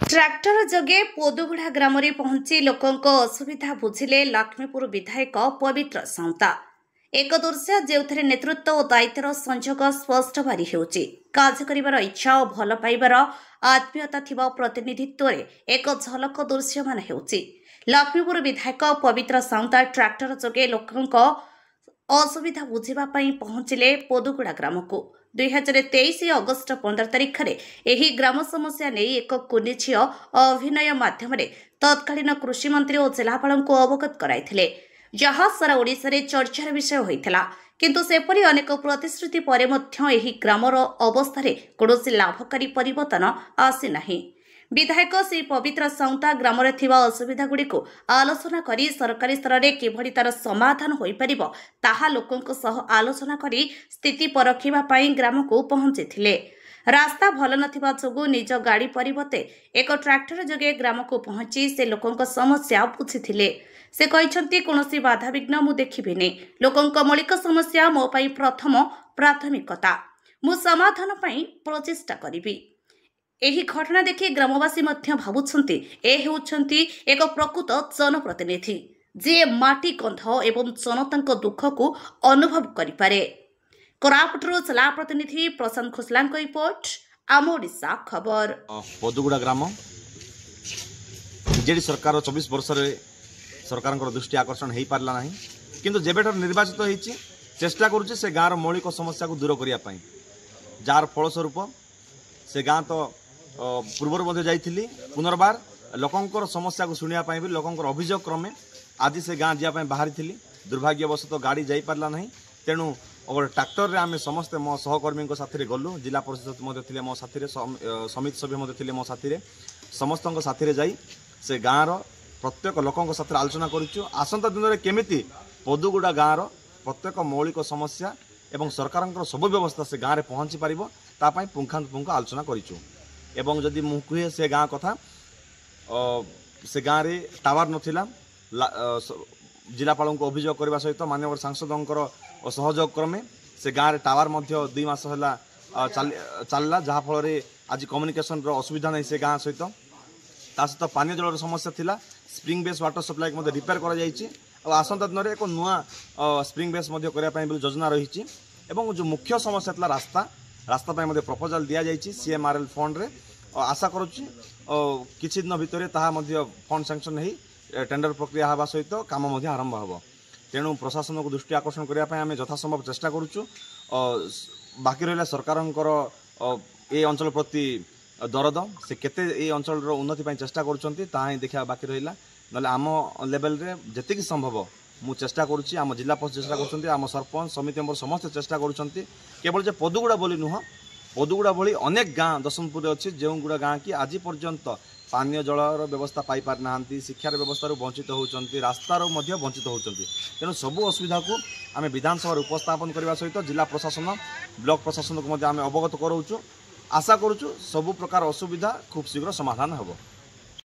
Tractor जगे पोदुगुड़ा ग्राम में पहुंची लोकों असुविधा बुझिले लक्ष्मीपुर विधायक पवित्र साउंता। एक दृश्य जो नेतृत्व और दायित्वर संजोग स्पष्ट बारी होउची। कार्य करिवार इच्छा और भल पाइबार आत्मीयता थिबा प्रतिनिधित्व रे एक झलक दृश्यमान होउची। लक्ष्मीपुर विधायक पवित्र साउंता ट्रैक्टर जगे लोकों असुविधा बुझिबा पई पहुंचिले पोदुगुड़ा ग्राम को। 2023 अगस्ट 15 तारिख में यही ग्राम समस्या नहीं एक कुनी झील अभिनय माध्यम तत्कालीन कृषि मंत्री और जिलापाल को अवगत कराइथिले, जहाँ सारा ओडिशा रे चर्चार विषय होइथिला। किंतु सेपरी अनेक प्रतिश्रुति परे मध्य एही ग्रामर अवस्था रे कोनोसी लाभकारी परिवर्तन आसी नाही। विधायक श्री पवित्र साउंता ग्राम में थिबा असुविधा गुड़ी को आलोचना करी सरकारी स्तर में किभली तार समाधान होई परिबो ताहा लोकंक सह आलोचना करी स्थिति परखिबा पई ग्राम को पहुंची थिले। रास्ता भल नथिबा जोगु निज गाड़ी परिवर्ते एक ट्रैक्टर जगे ग्राम को पहुंची से लोकंक समस्या बुझिथिले। से कहिसंती कोनोसी बाधा विघ्न मु देखिबिनी, लोकंक मौलिक समस्या मो पई प्रथम प्राथमिकता, मु समाधान पई प्रचेष्टा करिबी। एही घटना देखि ग्रामवासी मध्य भावुछंती ए हेउछंती एक प्रकृत जनप्रतिनिधि जे माटी गंध एवं जनतांक दुख को अनुभव करि पारे। कोरापुटरो जिला प्रतिनिधि प्रशांत खोसलांक रिपोर्ट, आम ओडिशा खबर। पोदुगुड़ा ग्राम जेडी सरकार 24 वर्ष रे सरकार दृष्टि आकर्षण हो पारा ना, किंतु जेबेठार निर्वाचित होइछि चेष्टा करुछि से गाँव मौलिक समस्या को दूर करिया पई, जार फलस्वरूप से गाँ तो पूर्वर मध्य जाइथिली पुनर्बार लोकंकर समस्या को सुनिया पई भी लोकंकर अभियोग क्रमे आज से गाँ जापा बाहरी थी। दुर्भाग्यवशत गाड़ी जाई पारला नहीं, तेणु अगर ट्रैक्टर रे आमे समस्त मो सहकर्मी साथी गलु, जिला परिषद मध्य थिले मो साथी, समिति सभ्य मध्य थिले मो साथी, समस्त साथी जाई से गाँव प्रत्येक लोकों साथ आलोचना करूँ। आसंता दिन में केमिति पोदुगुड़ा गाँव प्रत्येक मौलिक समस्या एवं सरकार सब व्यवस्था से गाँव में पहुँची पार तापाई पुंखानुपुंख आलोचना करूँ। एवं जदि मु कहे से गाँ कथा, से गाँव में टावर नथिला, जिलापाल को अभियोग करने सहित माननीय सांसदों सहयोग क्रमे से गाँव में टावर 2 मास है चलला, जहाँफल आज कम्युनिकेशन असुविधा नहीं से गाँ सहित। ता सहित पानी जल समस्या थिला, स्प्रिंग बेस वाटर सप्लाई को रिपेयर कर आसंता दिन में एक नुआ स्प्रिंग बेस करने योजना रही। एवं जो मुख्य समस्या था रास्ता प्रपोजाल दि जाइए CMRL फंड रे, आशा करुच्ची किछि दिन भितर फंड सैंक्शन हो टेंडर प्रक्रिया हवा सहित काम आरंभ हो। तेणु प्रशासन को दृष्टि आकर्षण करने आम यथासंभव चेष्टा करुचु। बाकी रहा सरकार ए अंचल प्रति दरद से केते ए अंचल उन्नति चेष्टा करुँचा देखा बाकी रहा ना, आम लेवल रे जेतिकी संभव मु चेष्टा करुच्ची, आम जिला परिषद चेष्टा कर, आम सरपंच समिति मेंबर समस्त चेष्टा करुँच। केवल जे पोदुगुड़ा बोली नुह, पोदुगुड़ा भली अनेक गाँ दशमपुर अच्छी जो गुड़ा गाँ की आज पर्यंत पानीय जलर व्यवस्था पाई पार ना, शिक्षार व्यवस्था वंचित होती, रास्तार वंचित होती। तेणु सबू असुविधा को आम विधानसभा उपस्थापन करने सहित जिला प्रशासन ब्लॉक प्रशासन को आम अवगत कराऊँ। आशा करुँ सबु प्रकार असुविधा खूब शीघ्र समाधान होब।